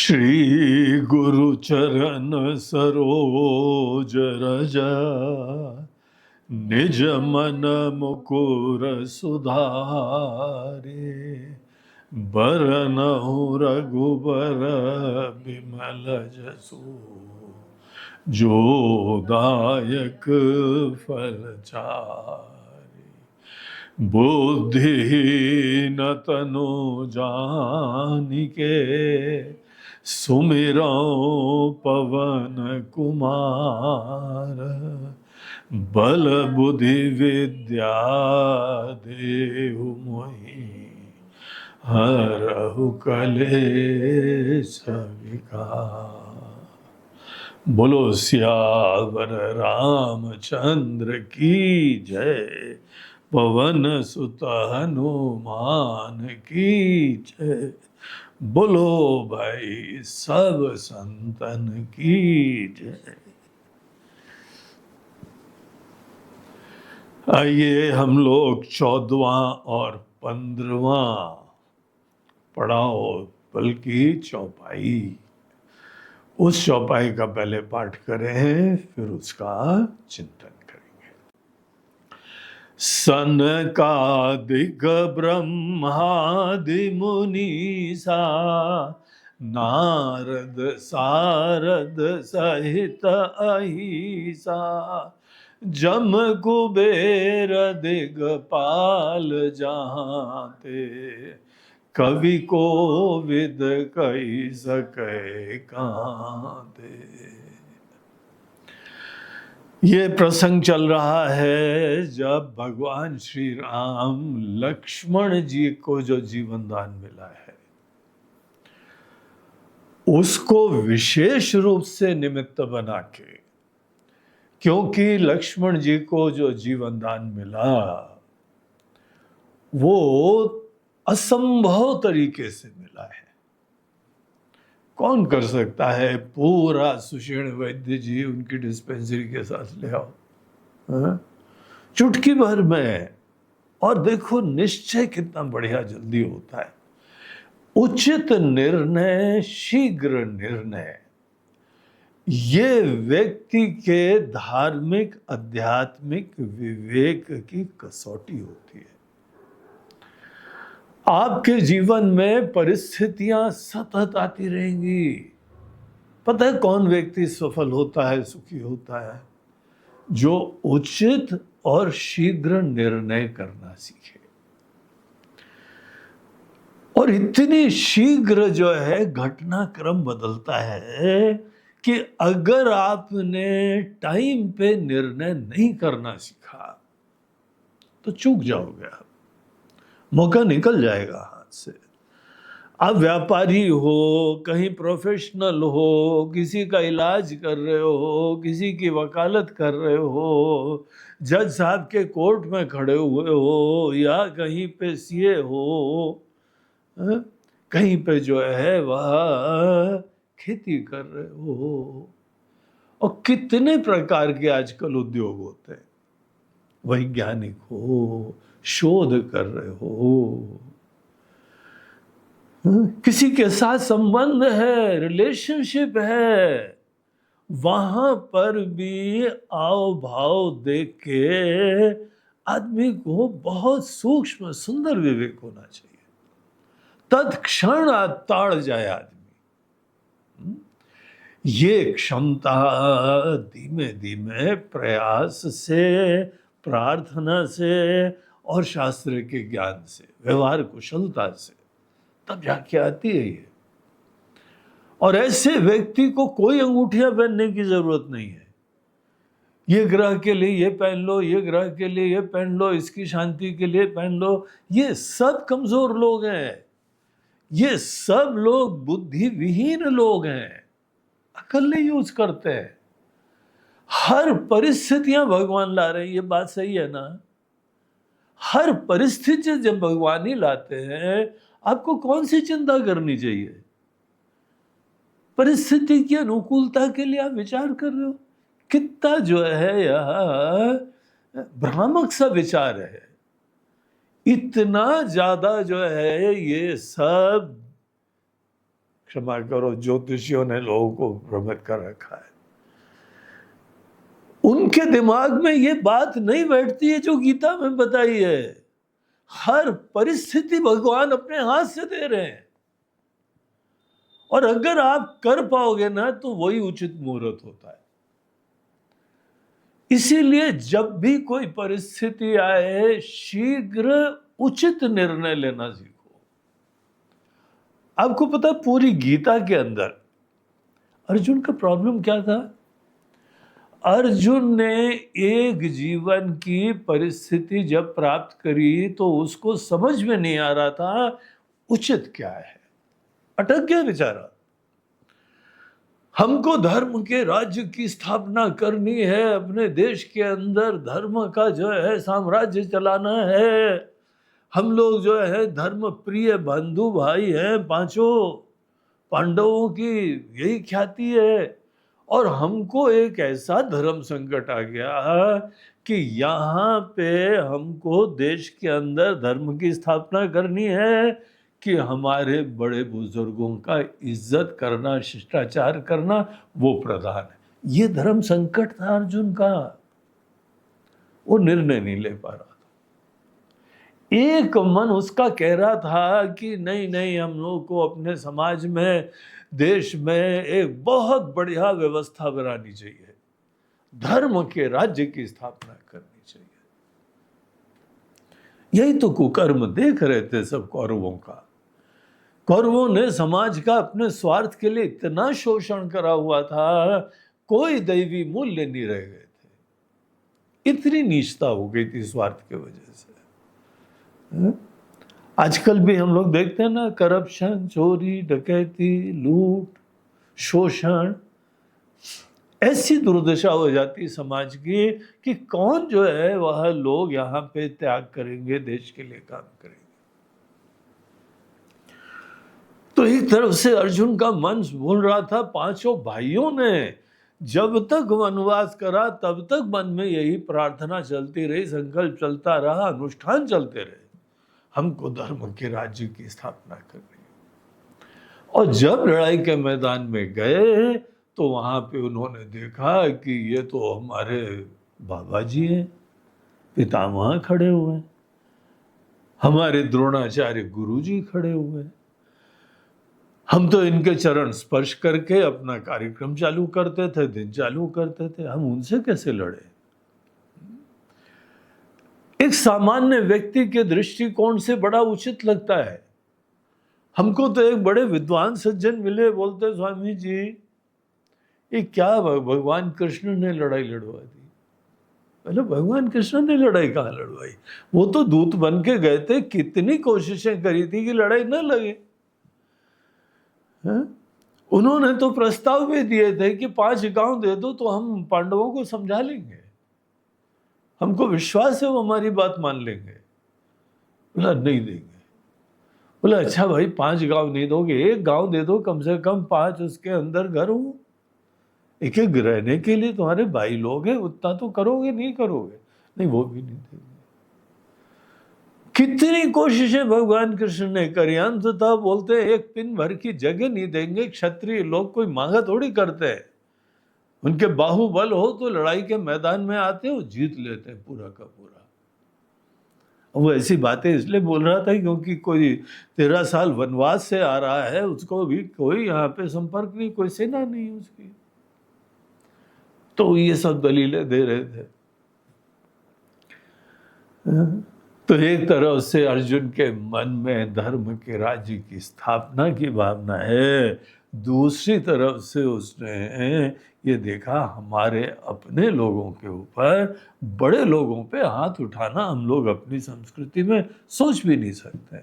श्री गुरु चरण सरोज रज निज मन मुकुर सुधारे बरनहु रघुबर बिमल जसु जो दायक फल चारि बुद्धिहीन तनु जानिके सुमिरौ पवन कुमार बल बुद्धि विद्या देहु मोहि हरहु कलेश विकार। बोलो सियावर रामचंद्र की जय, पवन सुत हनुमान की जय। बोलो भाई सब संतन की जय। आइए हम लोग 14वां और 15वां पड़ाव बल्कि चौपाई, उस चौपाई का पहले पाठ करें, फिर उसका चिंतन करेंगे। सनकादिक ब्रह्मादि मुनीसा नारद सारद सहित अहिसा जम कुबेर दिगपाल जहाँते कवि को विद कही सके कांते। ये प्रसंग चल रहा है जब भगवान श्री राम लक्ष्मण जी को जो जीवन दान मिला है उसको विशेष रूप से निमित्त बना के, क्योंकि लक्ष्मण जी को जो जीवन दान मिला वो असंभव तरीके से मिला है। कौन कर सकता है? पूरा सुषेण वैद्य जी उनकी डिस्पेंसरी के साथ ले आओ, चुटकी भर में। और देखो निश्चय कितना बढ़िया जल्दी होता है। उचित निर्णय, शीघ्र निर्णय, ये व्यक्ति के धार्मिक आध्यात्मिक विवेक की कसौटी होती है। आपके जीवन में परिस्थितियां सतत आती रहेंगी। पता है कौन व्यक्ति सफल होता है, सुखी होता है? जो उचित और शीघ्र निर्णय करना सीखे। और इतनी शीघ्र जो है घटनाक्रम बदलता है कि अगर आपने टाइम पे निर्णय नहीं करना सीखा तो चूक जाओगे आप, मौका निकल जाएगा हाथ से। आप व्यापारी हो, कहीं प्रोफेशनल हो, किसी का इलाज कर रहे हो, किसी की वकालत कर रहे हो, जज साहब के कोर्ट में खड़े हुए हो, या कहीं पे सीए हो, कहीं पे जो है वह खेती कर रहे हो। और कितने प्रकार के आजकल उद्योग होते हैं। वैज्ञानिक हो, शोध कर रहे हो, किसी के साथ संबंध है, रिलेशनशिप है, वहां पर भी आओ भाव देख के आदमी को बहुत सूक्ष्म सुंदर विवेक होना चाहिए। तत्क्षण ताड़ जाए आदमी। ये क्षमता धीमे धीमे प्रयास से, प्रार्थना से और शास्त्र के ज्ञान से, व्यवहार कुशलता से तब जाके आती है ये। और ऐसे व्यक्ति को कोई अंगूठियां पहनने की जरूरत नहीं है। ये ग्रह के लिए ये पहन लो, ये ग्रह के लिए ये पहन लो, इसकी शांति के लिए पहन लो। ये सब कमजोर लोग हैं। ये सब लोग बुद्धि विहीन लोग हैं, अकल नहीं यूज करते हैं। हर परिस्थितियां भगवान ला रहे हैं, ये बात सही है ना? हर परिस्थिति जब भगवान ही लाते हैं, आपको कौन सी चिंता करनी चाहिए? परिस्थिति की अनुकूलता के लिए आप विचार कर रहे हो। कितना जो है यह भ्रामक सा विचार है। इतना ज्यादा जो है ये सब क्षमा करो, ज्योतिषियों ने लोगों को भ्रमित कर रखा है। उनके दिमाग में ये बात नहीं बैठती है जो गीता में बताई है। हर परिस्थिति भगवान अपने हाथ से दे रहे हैं, और अगर आप कर पाओगे ना तो वही उचित मुहूर्त होता है। इसीलिए जब भी कोई परिस्थिति आए, शीघ्र उचित निर्णय लेना सीखो। आपको पता है पूरी गीता के अंदर अर्जुन का प्रॉब्लम क्या था? अर्जुन ने एक जीवन की परिस्थिति जब प्राप्त करी तो उसको समझ में नहीं आ रहा था उचित क्या है, अटक गया बेचारा। हमको धर्म के राज्य की स्थापना करनी है, अपने देश के अंदर धर्म का जो है साम्राज्य चलाना है। हम लोग जो है धर्म प्रिय बंधु भाई हैं, पांचों पांडवों की यही ख्याति है। और हमको एक ऐसा धर्म संकट आ गया कि यहाँ पे हमको देश के अंदर धर्म की स्थापना करनी है कि हमारे बड़े बुजुर्गों का इज्जत करना, शिष्टाचार करना, वो प्रधान है। ये धर्म संकट था अर्जुन का। वो निर्णय नहीं ले पा रहा था। एक मन उसका कह रहा था कि नहीं नहीं, हम लोग को अपने समाज में, देश में एक बहुत बढ़िया व्यवस्था बनानी चाहिए, धर्म के राज्य की स्थापना करनी चाहिए। यही तो कुकर्म देख रहे थे सब कौरवों का। कौरवों ने समाज का अपने स्वार्थ के लिए इतना शोषण करा हुआ था, कोई दैवी मूल्य नहीं रह गए थे। इतनी नीचता हो गई थी स्वार्थ की वजह से। आजकल भी हम लोग देखते हैं ना, करप्शन, चोरी, डकैती, लूट, शोषण, ऐसी दुर्दशा हो जाती समाज की कि कौन जो है वह लोग यहाँ पे त्याग करेंगे, देश के लिए काम करेंगे। तो एक तरफ से अर्जुन का मन बोल रहा था, पांचों भाइयों ने जब तक वनवास करा तब तक मन में यही प्रार्थना चलती रही, संकल्प चलता रहा, अनुष्ठान चलते रहे, हमको धर्म के राज्य की स्थापना करनी है। और जब लड़ाई के मैदान में गए तो वहां पे उन्होंने देखा कि ये तो हमारे बाबा जी हैं, पितामह खड़े हुए हैं, हमारे द्रोणाचार्य गुरु जी खड़े हुए हैं। हम तो इनके चरण स्पर्श करके अपना कार्यक्रम चालू करते थे, दिन चालू करते थे, हम उनसे कैसे लड़े? एक सामान्य व्यक्ति के दृष्टिकोण से बड़ा उचित लगता है। हमको तो एक बड़े विद्वान सज्जन मिले, बोलते स्वामी जी ये क्या भगवान कृष्ण ने लड़ाई लड़वा दी। मतलब भगवान कृष्ण ने लड़ाई कहाँ लड़वाई? वो तो दूत बन के गए थे, कितनी कोशिशें करी थी कि लड़ाई न लगे। उन्होंने तो प्रस्ताव भी दिए थे कि 5 गांव दे दो तो हम पांडवों को समझा लेंगे, हमको विश्वास है वो हमारी बात मान लेंगे। बोला नहीं देंगे। बोला अच्छा भाई 5 गांव नहीं दोगे, 1 गांव दे दो, कम से कम 5 उसके अंदर घर हो, एक एक रहने के लिए तुम्हारे भाई लोग हैं, उतना तो करोगे नहीं करोगे? नहीं वो भी नहीं देंगे। कितनी कोशिशें भगवान कृष्ण ने करी, अंततः बोलते एक पिन भर की जगह नहीं देंगे। क्षत्रिय लोग कोई मांगा थोड़ी करते हैं, उनके बाहुबल हो तो लड़ाई के मैदान में आते हो, जीत लेते हैं पूरा का पूरा। वो ऐसी बातें इसलिए बोल रहा था क्योंकि कोई 13 साल वनवास से आ रहा है, उसको भी कोई यहाँ पे संपर्क नहीं, कोई सेना नहीं उसकी, तो ये सब दलीलें दे रहे थे। तो एक तरफ से अर्जुन के मन में धर्म के राज्य की स्थापना की भावना है, दूसरी तरफ से उसने ये देखा हमारे अपने लोगों के ऊपर, बड़े लोगों पे हाथ उठाना हम लोग अपनी संस्कृति में सोच भी नहीं सकते।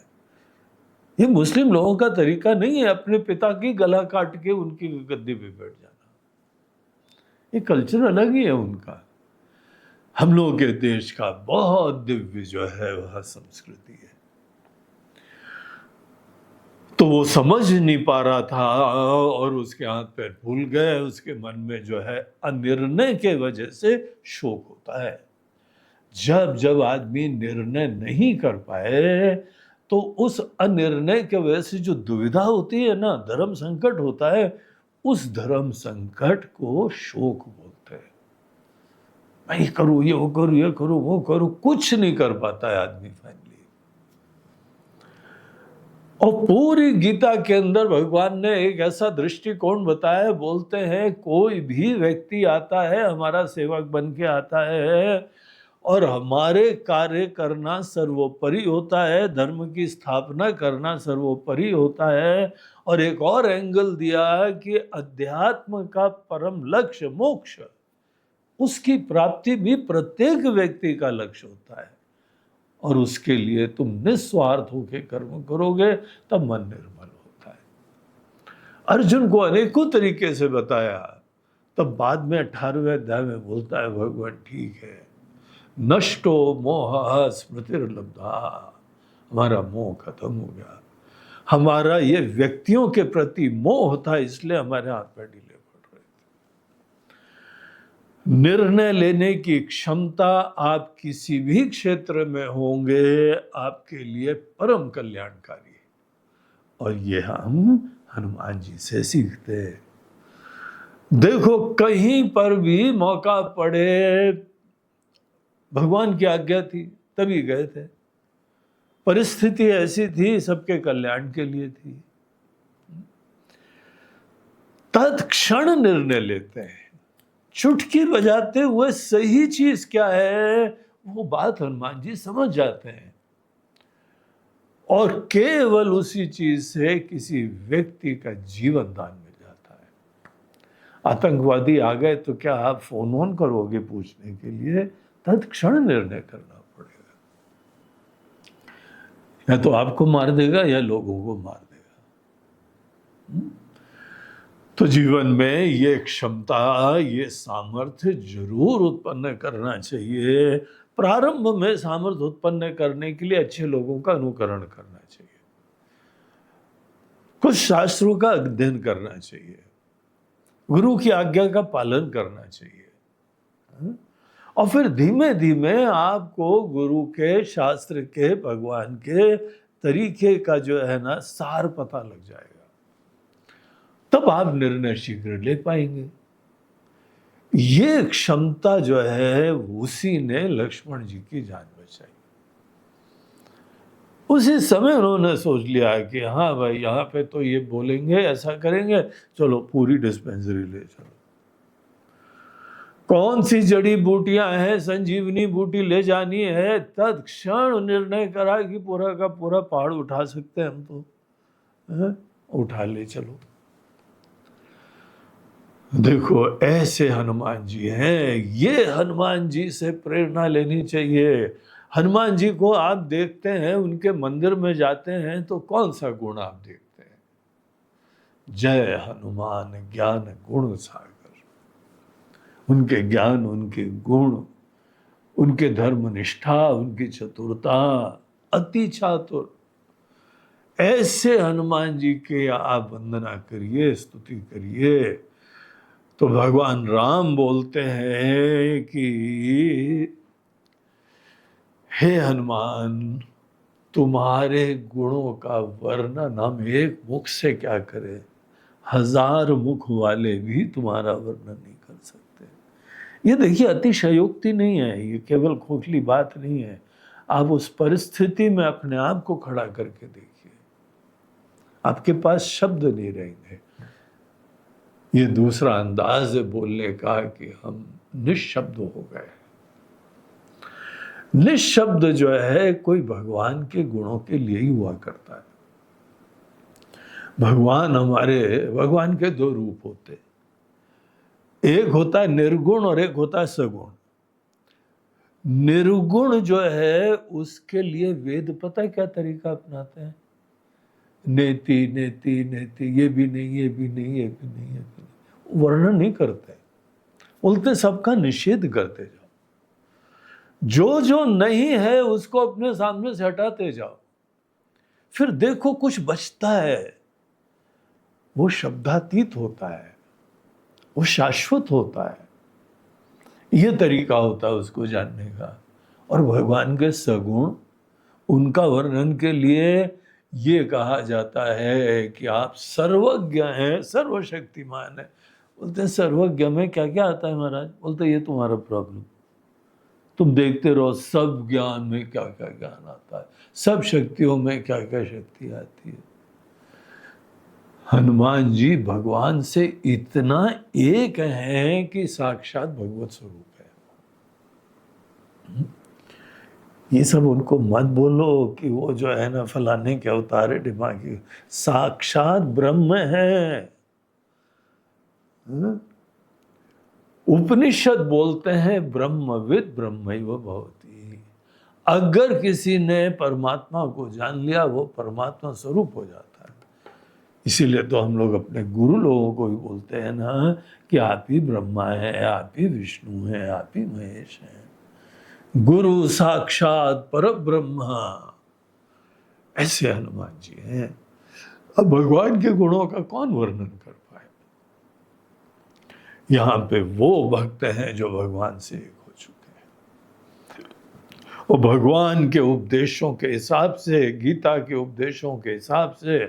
ये मुस्लिम लोगों का तरीका नहीं है अपने पिता की गला काट के उनकी गद्दी पे बैठ जाना। ये कल्चर अलग ही है उनका। हम लोगों के देश का बहुत दिव्य जो है वह संस्कृति है। तो वो समझ नहीं पा रहा था और उसके हाथ पैर फूल गए, उसके मन में जो है अनिर्णय के वजह से शोक होता है। जब जब आदमी निर्णय नहीं कर पाए तो उस अनिर्णय के वजह से जो दुविधा होती है ना, धर्म संकट होता है, उस धर्म संकट को शोक बोलते हैं। मैं ये करूं, ये वो करूं, ये करूं, वो करूं, कुछ नहीं कर पाता है आदमी फाइनली। और पूरी गीता के अंदर भगवान ने एक ऐसा दृष्टिकोण बताया, बोलते हैं कोई भी व्यक्ति आता है, हमारा सेवक बन के आता है और हमारे कार्य करना सर्वोपरि होता है, धर्म की स्थापना करना सर्वोपरि होता है। और एक और एंगल दिया कि अध्यात्म का परम लक्ष्य मोक्ष, उसकी प्राप्ति भी प्रत्येक व्यक्ति का लक्ष्य होता है। और उसके लिए तुम निस्वार्थ होकर कर्म करोगे तब मन निर्मल होता है। अर्जुन को अनेकों तरीके से बताया, तब बाद में 18वें अध्याय में बोलता है भगवान ठीक है, नष्टो मोह स्मृतिर्लब्धा, हमारा मोह खत्म हो गया। हमारा ये व्यक्तियों के प्रति मोह था, इसलिए हमारे हाथ पैर ढीले पड़ रहे थे। निर्णय लेने की क्षमता आप किसी भी क्षेत्र में होंगे, आपके लिए परम कल्याणकारी है। और ये हम हनुमान जी से सीखते हैं। देखो कहीं पर भी मौका पड़े, भगवान की आज्ञा थी तभी गए थे, परिस्थिति ऐसी थी सबके कल्याण के लिए थी, तत्क्षण निर्णय लेते हैं, चुटकी बजाते हुए सही चीज क्या है वो बात हनुमान जी समझ जाते हैं और केवल उसी चीज से किसी व्यक्ति का जीवन दान मिल जाता है। आतंकवादी आ गए तो क्या आप फोन ऑन करोगे पूछने के लिए? तत्क्षण निर्णय करना पड़ेगा, या तो आपको मार देगा या लोगों को मार देगा। तो जीवन में ये क्षमता, ये सामर्थ्य जरूर उत्पन्न करना चाहिए। प्रारंभ में सामर्थ्य उत्पन्न करने के लिए अच्छे लोगों का अनुकरण करना चाहिए, कुछ शास्त्रों का अध्ययन करना चाहिए, गुरु की आज्ञा का पालन करना चाहिए, और फिर धीमे धीमे आपको गुरु के, शास्त्र के, भगवान के तरीके का जो है ना सार पता लग जाएगा, तब आप निर्णय शीघ्र ले पाएंगे। ये क्षमता जो है उसी ने लक्ष्मण जी की जान बचाई। उसी समय उन्होंने सोच लिया कि हाँ भाई यहाँ पे तो ये बोलेंगे, ऐसा करेंगे, चलो पूरी डिस्पेंसरी ले चलो। कौन सी जड़ी बूटियां हैं, संजीवनी बूटी ले जानी है, तत्क्षण निर्णय करा कि पूरा का पूरा पहाड़ उठा सकते हैं हम तो, उठा ले चलो। देखो ऐसे हनुमान जी हैं, ये हनुमान जी से प्रेरणा लेनी चाहिए। हनुमान जी को आप देखते हैं, उनके मंदिर में जाते हैं तो कौन सा गुण आप देखते हैं? जय हनुमान ज्ञान गुण सागर। उनके ज्ञान, उनके गुण, उनके धर्म निष्ठा, उनकी चतुरता, अति चातुर। ऐसे हनुमान जी के आप वंदना करिए, स्तुति करिए। तो भगवान राम बोलते हैं कि हे हनुमान, तुम्हारे गुणों का वर्णन हम एक मुख से क्या करें, 1000 मुख वाले भी तुम्हारा वर्णन नहीं कर सकते। ये देखिए अतिशयोक्ति नहीं है, ये केवल खोखली बात नहीं है। आप उस परिस्थिति में अपने आप को खड़ा करके देखिए, आपके पास शब्द नहीं रहेंगे। ये दूसरा अंदाज है बोलने का कि हम निशब्द हो गए। निशब्द जो है कोई भगवान के गुणों के लिए ही हुआ करता है। भगवान के 2 रूप होते, एक होता है निर्गुण और एक होता है सगुण। निर्गुण जो है उसके लिए वेद पता है क्या तरीका अपनाते हैं? नेति नेति नेति, ये भी नहीं, ये भी नहीं, ये भी नहीं, ये भी नहीं, वर्णन नहीं करते, बोलते सबका निषेध करते जाओ। जो जो नहीं है उसको अपने सामने से हटाते जाओ, फिर देखो कुछ बचता है। वो शब्दातीत होता है, वो शाश्वत होता है। ये तरीका होता है उसको जानने का। और भगवान के सगुण, उनका वर्णन के लिए ये कहा जाता है कि आप सर्वज्ञ हैं, सर्वशक्तिमान हैं। बोलते हैं सर्वज्ञ में क्या क्या आता है महाराज? बोलते ये तुम्हारा प्रॉब्लम, तुम देखते रहो सब ज्ञान में क्या क्या ज्ञान आता है, सब शक्तियों में क्या क्या शक्ति आती है। हनुमान जी भगवान से इतना एक हैं कि साक्षात भगवत स्वरूप है। ये सब उनको मत बोलो कि वो जो है ना फलाने के अवतार है दिमागी, साक्षात ब्रह्म है। उपनिषद बोलते हैं ब्रह्मविद ब्रह्मैव भवति। अगर किसी ने परमात्मा को जान लिया वो परमात्मा स्वरूप हो जाता है। इसीलिए तो हम लोग अपने गुरु लोगों को भी बोलते हैं ना कि आप ही ब्रह्मा है, आप ही विष्णु है, आप ही महेश है। गुरु साक्षात परब्रह्मा, ऐसे हनुमान जी हैं। अब भगवान के गुणों का कौन वर्णन कर पाए? यहां पे वो भक्त हैं जो भगवान से एक हो चुके हैं, वो भगवान के उपदेशों के हिसाब से, गीता के उपदेशों के हिसाब से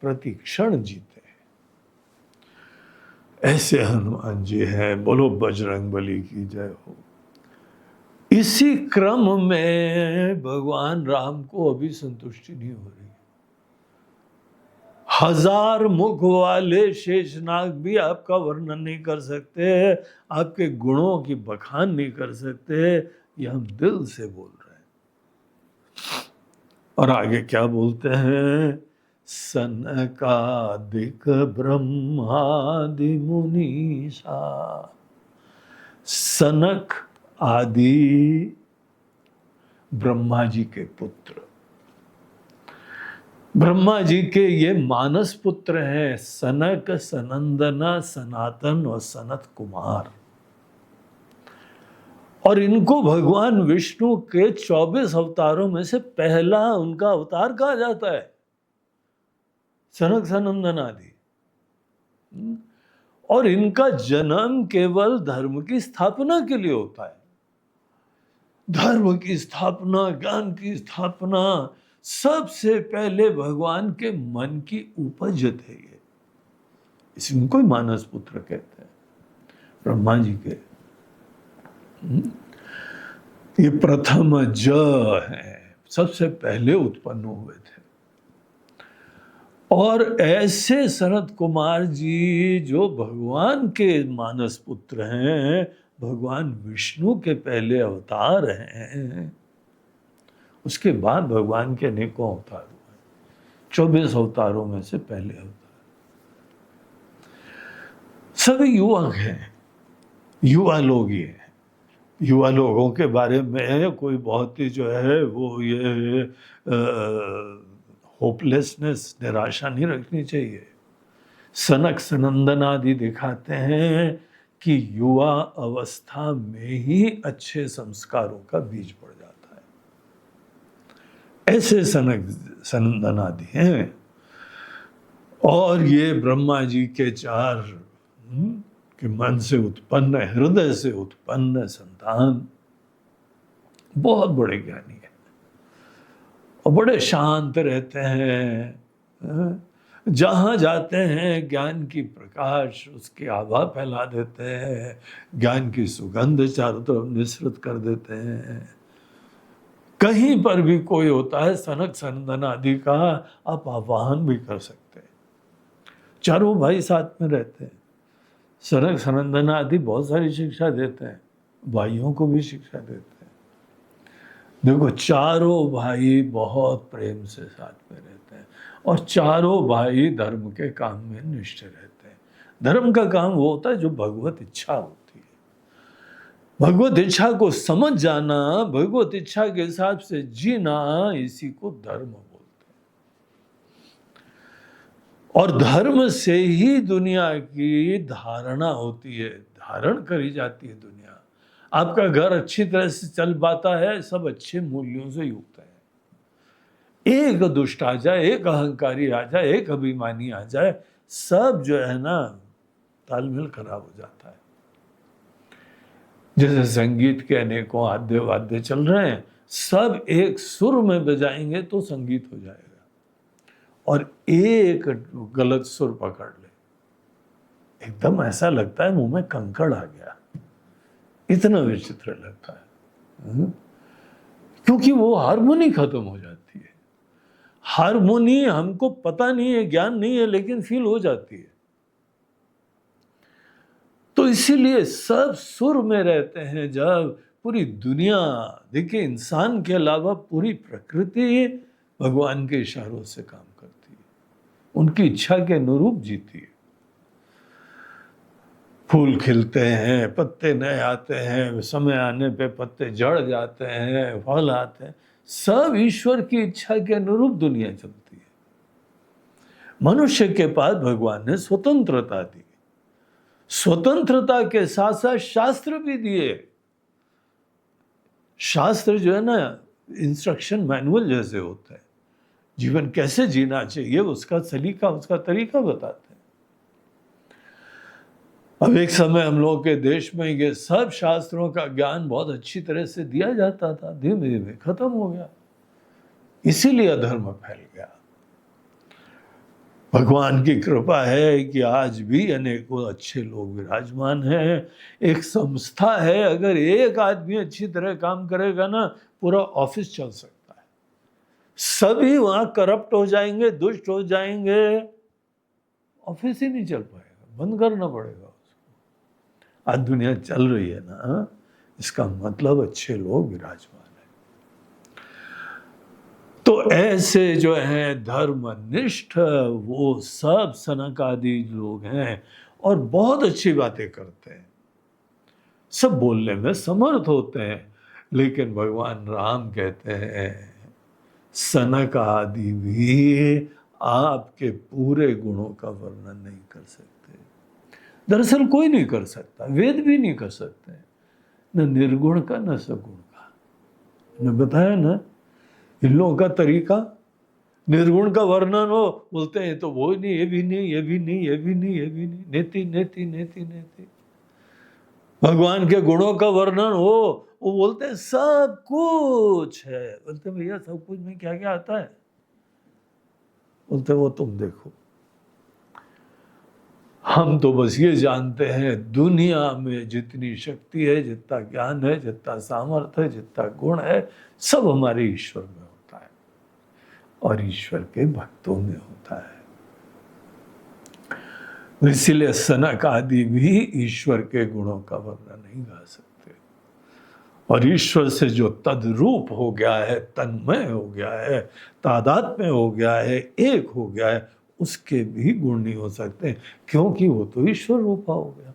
प्रति क्षण जीते हैं। ऐसे हनुमान जी हैं। बोलो बजरंग बली की जय हो। इसी क्रम में भगवान राम को अभी संतुष्टि नहीं हो रही। 1000 मुख वाले शेषनाग भी आपका वर्णन नहीं कर सकते, आपके गुणों की बखान नहीं कर सकते। ये हम दिल से बोल रहे हैं। और आगे क्या बोलते हैं? सनकादिक ब्रह्मादि मुनीषा। सनक आदि ब्रह्मा जी के पुत्र, ब्रह्मा जी के ये मानस पुत्र हैं, सनक, सनंदना, सनातन और सनत कुमार। और इनको भगवान विष्णु के 24 अवतारों में से पहला उनका अवतार कहा जाता है, सनक सनंदन आदि। और इनका जन्म केवल धर्म की स्थापना के लिए होता है। धर्म की स्थापना, ज्ञान की स्थापना सबसे पहले भगवान के मन की उपज है। ये इनको ही मानस पुत्र कहते हैं, ब्रह्मा जी के। ये प्रथम ज है, सबसे पहले उत्पन्न हुए थे। और ऐसे सनत कुमार जी जो भगवान के मानस पुत्र हैं, भगवान विष्णु के पहले अवतार हैं। उसके बाद भगवान के अनेकों अवतार हुए, 24 अवतारों में से पहले अवतार। सभी युवक हैं, युवा लोग ही हैं। युवा लोगों के बारे में कोई बहुत ही जो है वो ये होपलेसनेस, निराशा नहीं रखनी चाहिए। सनक सनंदन आदि दिखाते हैं कि युवा अवस्था में ही अच्छे संस्कारों का बीज पड़ जाता है। ऐसे सनक सनंदन आदि हैं। और ये ब्रह्मा जी के 4 के मन से उत्पन्न, हृदय से उत्पन्न संतान बहुत बड़े ज्ञानी हैं और बड़े शांत रहते हैं। जहाँ जाते हैं ज्ञान की प्रकाश, उसकी आभा फैला देते हैं, ज्ञान की सुगंध चारों तरफ निसृत कर देते हैं। कहीं पर भी कोई होता है सनक सनंदन आदि का, आप आह्वान भी कर सकते हैं। चारों भाई साथ में रहते हैं। सनक सनंदन आदि बहुत सारी शिक्षा देते हैं, भाइयों को भी शिक्षा देते हैं। देखो चारों भाई बहुत प्रेम से साथ में रहते हैं और चारों भाई धर्म के काम में निष्ठ रहते हैं। धर्म का काम वो होता है जो भगवत इच्छा होती है। भगवत इच्छा को समझ जाना, भगवत इच्छा के हिसाब से जीना, इसी को धर्म बोलते हैं। और धर्म से ही दुनिया की धारणा होती है, धारण करी जाती है दुनिया। आपका घर अच्छी तरह से चल पाता है, सब अच्छे मूल्यों से युक्त है। एक दुष्ट आ जाए, एक अहंकारी आ जाए, एक अभिमानी आ जाए, सब जो है ना तालमेल खराब हो जाता है। जैसे संगीत के अनेकों आद्य वाद्य चल रहे हैं, सब एक सुर में बजाएंगे तो संगीत हो जाएगा, और एक गलत सुर पकड़ ले एकदम ऐसा लगता है मुंह में कंकड़ आ गया, इतना विचित्र लगता है। क्योंकि वो हारमोनी खत्म हो जाती है। हारमोनी हमको पता नहीं है, ज्ञान नहीं है, लेकिन फील हो जाती है। तो इसीलिए सब सुर में रहते हैं। जब पूरी दुनिया, देखिए इंसान के अलावा पूरी प्रकृति भगवान के इशारों से काम करती है, उनकी इच्छा के अनुरूप जीती है। फूल खिलते हैं, पत्ते नए आते हैं, समय आने पे पत्ते झड़ जाते हैं, फल आते हैं, सब ईश्वर की इच्छा के अनुरूप दुनिया चलती है। मनुष्य के पास भगवान ने स्वतंत्रता दी, स्वतंत्रता के साथ साथ शास्त्र भी दिए। शास्त्र जो है ना, इंस्ट्रक्शन मैनुअल जैसे होता है, जीवन कैसे जीना चाहिए उसका सलीका, उसका तरीका बताते हैं। अब एक समय हम लोगों के देश में ये सब शास्त्रों का ज्ञान बहुत अच्छी तरह से दिया जाता था, धीमे धीमे खत्म हो गया, इसीलिए अधर्म फैल गया। भगवान की कृपा है कि आज भी अनेकों अच्छे लोग विराजमान हैं। एक संस्था है, अगर एक आदमी अच्छी तरह काम करेगा ना, पूरा ऑफिस चल सकता है। सभी वहां करप्ट हो जाएंगे, दुष्ट हो जाएंगे, ऑफिस ही नहीं चल पाएगा, बंद करना पड़ेगा उसको। आज दुनिया चल रही है ना, इसका मतलब अच्छे लोग विराजमान। तो ऐसे जो हैं धर्मनिष्ठ, वो सब सनकादि लोग हैं और बहुत अच्छी बातें करते हैं, सब बोलने में समर्थ होते हैं। लेकिन भगवान राम कहते हैं सनक आदि भी आपके पूरे गुणों का वर्णन नहीं कर सकते। दरअसल कोई नहीं कर सकता, वेद भी नहीं कर सकते, न निर्गुण का न सगुण का। मैंने बताया ना, इन लोगों का तरीका निर्गुण का वर्णन हो, बोलते हैं तो वो नहीं, ये भी नहीं, ये भी नहीं, ये भी नहीं, ये भी नहीं, नेति नेति नेति नेति। भगवान के गुणों का वर्णन हो, वो बोलते हैं सब कुछ है। बोलते हैं भैया सब कुछ में क्या क्या आता है? बोलते वो तुम देखो, हम तो बस ये जानते हैं दुनिया में जितनी शक्ति है, जितना ज्ञान है, जितना सामर्थ्य है, जितना गुण है, सब हमारे ईश्वर में होता है और ईश्वर के भक्तों में होता है। इसीलिए सनक आदि भी ईश्वर के गुणों का वर्णन नहीं गा सकते। और ईश्वर से जो तद्रूप हो गया है, तन्मय हो गया है, तादात्म्य हो गया है, एक हो गया है, उसके भी गुण नहीं हो सकते, क्योंकि वो तो ईश्वर रूपा हो गया।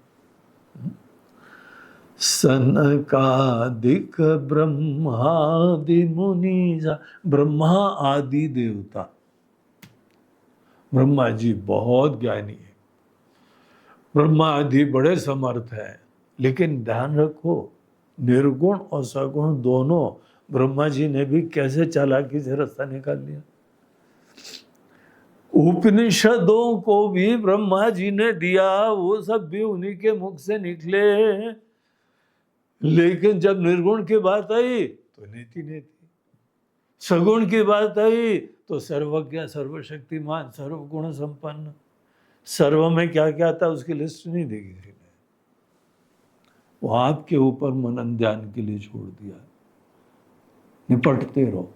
सनकादिक ब्रह्मादि मुनीजा, ब्रह्मा आदि देवता, ब्रह्मा जी बहुत ज्ञानी है, ब्रह्मा आदि बड़े समर्थ हैं, लेकिन ध्यान रखो निर्गुण और सगुण दोनों ब्रह्मा जी ने भी कैसे चालाकी से रास्ता निकाल लिया। उपनिषदों को भी ब्रह्मा जी ने दिया, वो सब भी उन्हीं के मुख से निकले, लेकिन जब निर्गुण की बात आई तो नेति नेति, सगुण की बात आई तो सर्वज्ञ, सर्वशक्तिमान, सर्वगुण संपन्न। सर्व में क्या क्या था उसकी लिस्ट नहीं दी किसी ने, वो आपके ऊपर मनन ध्यान के लिए छोड़ दिया। निपटते रहो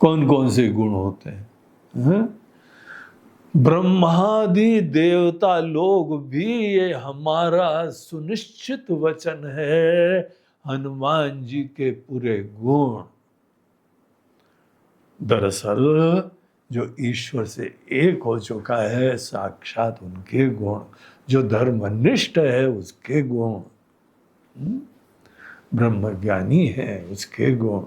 कौन कौन से गुण होते हैं। ब्रह्मादि देवता लोग भी, ये हमारा सुनिश्चित वचन है, हनुमान जी के पूरे गुण दरअसल जो ईश्वर से एक हो चुका है, साक्षात उनके गुण, जो धर्मनिष्ठ है उसके गुण, ब्रह्मज्ञानी है उसके गुण,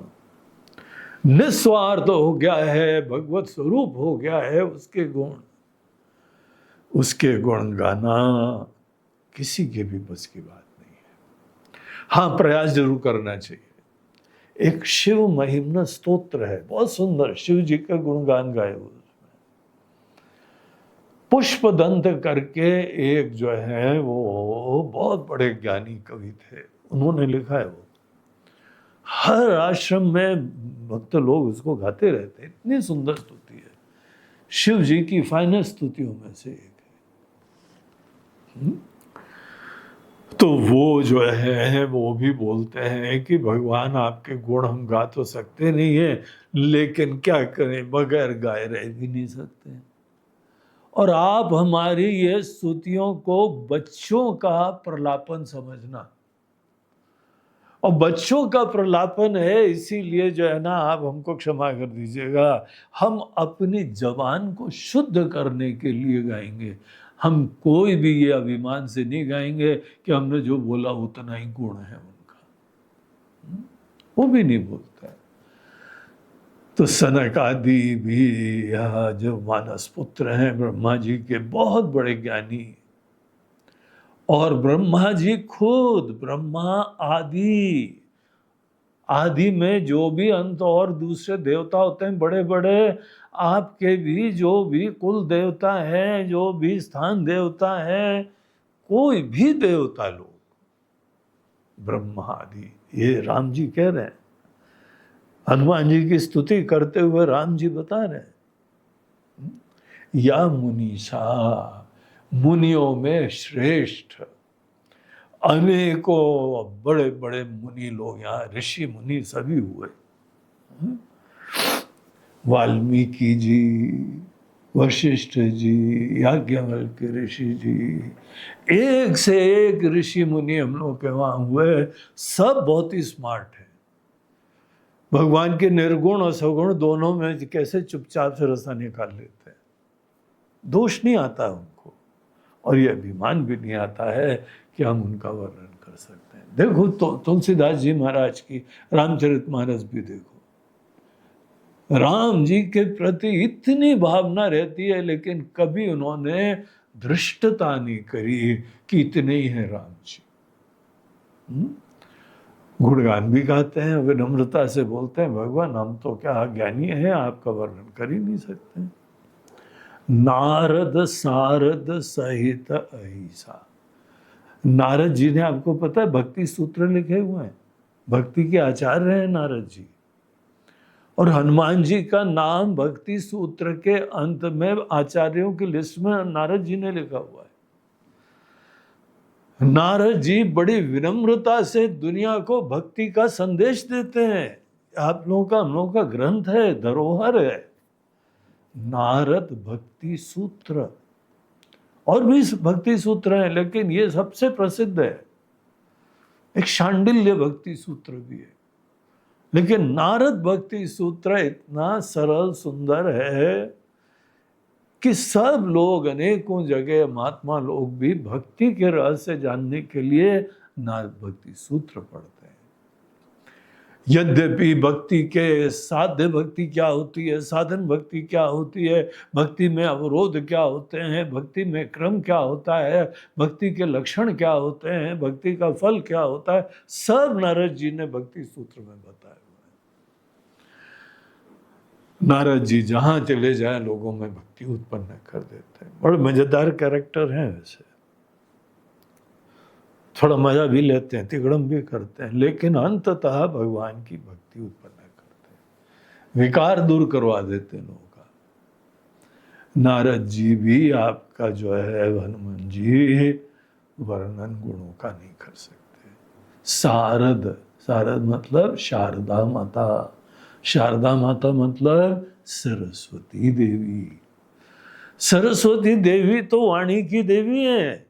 निस्वार्थ हो गया है, भगवत स्वरूप हो गया है उसके गुण, उसके गुण गाना किसी के भी बस की बात नहीं है। हाँ, प्रयास जरूर करना चाहिए। एक शिव महिम्न स्तोत्र है, बहुत सुंदर, शिव जी का गुणगान गाए उसमें। पुष्पदंत करके एक जो है वो बहुत बड़े ज्ञानी कवि थे, उन्होंने लिखा है वो, हर आश्रम में भक्त लोग उसको गाते रहते हैं, इतनी सुंदर स्तुति है, शिव जी की फाइनेस्ट स्तुतियों में से एक है। तो वो जो है वो भी बोलते हैं कि भगवान आपके गुण हम गा तो सकते नहीं है, लेकिन क्या करें, बगैर गाए रह भी नहीं सकते। और आप हमारी ये स्तुतियों को बच्चों का प्रलापन समझना, और बच्चों का प्रलापन है, इसीलिए जो है ना, आप हमको क्षमा कर दीजिएगा, हम अपनी जबान को शुद्ध करने के लिए गाएंगे। हम कोई भी ये अभिमान से नहीं गाएंगे कि हमने जो बोला उतना ही गुण है उनका, वो भी नहीं बोलता है। तो सनक आदि भी यह जो मानस पुत्र हैं ब्रह्मा जी के, बहुत बड़े ज्ञानी, और ब्रह्मा जी खुद, ब्रह्मा आदि, आदि में जो भी अंत और दूसरे देवता होते हैं बड़े बड़े, आपके भी जो भी कुल देवता है, जो भी स्थान देवता है, कोई भी देवता लोग, ब्रह्मा आदि, ये राम जी कह रहे हैं। हनुमान जी की स्तुति करते हुए राम जी बता रहे हैं, या मुनीषा, मुनियों में श्रेष्ठ, अनेकों बड़े बड़े मुनि लोग, यहाँ ऋषि मुनि सभी हुए, वाल्मीकि जी, वशिष्ठ जी, याज्ञवल्क्य ऋषि जी, एक से एक ऋषि मुनि हम लोग के वहां हुए, सब बहुत ही स्मार्ट है। भगवान के निर्गुण और सगुण दोनों में कैसे चुपचाप से रास्ता निकाल लेते हैं, दोष नहीं आता उनको, और ये अभिमान भी नहीं आता है कि हम उनका वर्णन कर सकते हैं। देखो तो तुलसीदास जी महाराज की रामचरितमानस भी देखो, राम जी के प्रति इतनी भावना रहती है, लेकिन कभी उन्होंने धृष्टता नहीं करी कि इतने ही हैं राम जी। गुणगान भी गाते हैं, विनम्रता से बोलते हैं, भगवान हम तो क्या ज्ञानी हैं, आपका वर्णन कर ही नहीं सकते। नारद सारद सहित अहिसा, नारद जी ने, आपको पता है, भक्ति सूत्र लिखे हुए हैं, भक्ति के आचार्य हैं नारद जी। और हनुमान जी का नाम भक्ति सूत्र के अंत में आचार्यों की लिस्ट में नारद जी ने लिखा हुआ है। नारद जी बड़ी विनम्रता से दुनिया को भक्ति का संदेश देते हैं। आप लोगों का, हम लोगों का ग्रंथ है, धरोहर है, नारद भक्ति सूत्र। और भी भक्ति सूत्र हैं, लेकिन ये सबसे प्रसिद्ध है। एक शांडिल्य भक्ति सूत्र भी है, लेकिन नारद भक्ति सूत्र इतना सरल सुंदर है कि सब लोग, अनेकों जगह महात्मा लोग भी भक्ति के रहस्य जानने के लिए नारद भक्ति सूत्र पढ़ते हैं। यद्यपि भक्ति के साध्य भक्ति क्या होती है, साधन भक्ति क्या होती है, भक्ति में अवरोध क्या होते हैं, भक्ति में क्रम क्या होता है, भक्ति के लक्षण क्या होते हैं, भक्ति का फल क्या होता है, सब नारद जी ने भक्ति सूत्र में बताया हुआ है। नारद जी जहां चले जाए लोगों में भक्ति उत्पन्न कर देते हैं। बड़े मजेदार कैरेक्टर हैं वैसे, थोड़ा मजा भी लेते हैं, तिगड़म भी करते हैं, लेकिन अंततः भगवान की भक्ति उत्पन्न करते हैं, विकार दूर करवा देते हैं लोगों का। नारद जी भी आपका जो है, हनुमान जी वर्णन गुणों का नहीं कर सकते। शारद, शारद मतलब शारदा माता, शारदा माता मतलब सरस्वती देवी। सरस्वती देवी तो वाणी की देवी है,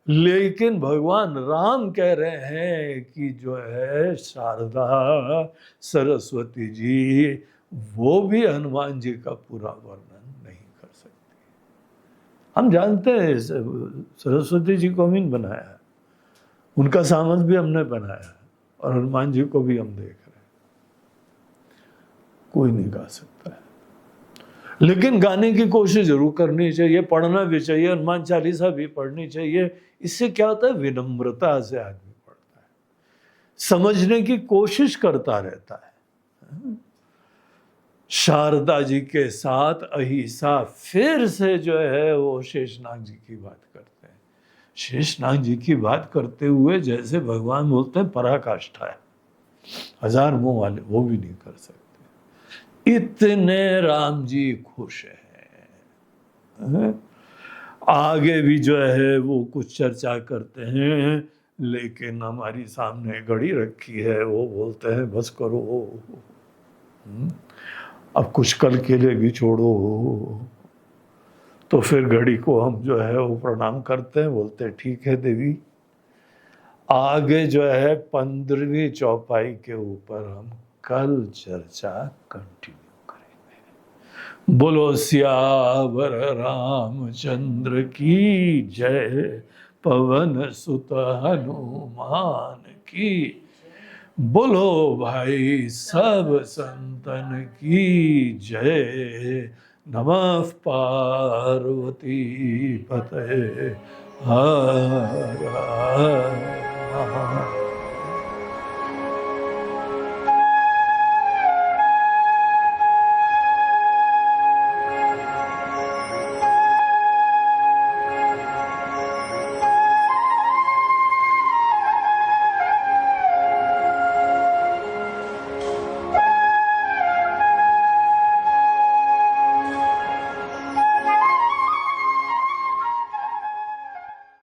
लेकिन भगवान राम कह रहे हैं कि जो है शारदा सरस्वती जी, वो भी हनुमान जी का पूरा वर्णन नहीं कर सकती। हम जानते हैं सरस्वती जी को हमने बनाया है, उनका सामंत भी हमने बनाया है, और हनुमान जी को भी हम देख रहे हैं, कोई नहीं गा सकता है। लेकिन गाने की कोशिश जरूर करनी चाहिए, पढ़ना भी चाहिए, हनुमान चालीसा भी पढ़नी चाहिए। इससे क्या होता है, विनम्रता से आदमी पढ़ता है, समझने की कोशिश करता रहता है। शारदा जी के साथ अहिसा, फिर से जो है वो शेषनाग जी की बात करते हैं। शेषनाग जी की बात करते हुए जैसे भगवान बोलते हैं पराकाष्ठा है, हजार मुंह वाले वो भी नहीं कर सकते। इतने राम जी खुश हैं। आगे भी जो है वो कुछ चर्चा करते हैं, लेकिन हमारी सामने घड़ी रखी है, वो बोलते हैं बस करो, अब कुछ कल के लिए भी छोड़ो। तो फिर घड़ी को हम जो है वो प्रणाम करते हैं, बोलते हैं ठीक है देवी, आगे जो है 15वीं चौपाई के ऊपर हम कल चर्चा कंटिन्यू करेंगे। बोलो सियावर रामचंद्र की जय, पवन सुत हनुमान की, बोलो भाई सब संतन की जय। नमः पार्वती पते हर हर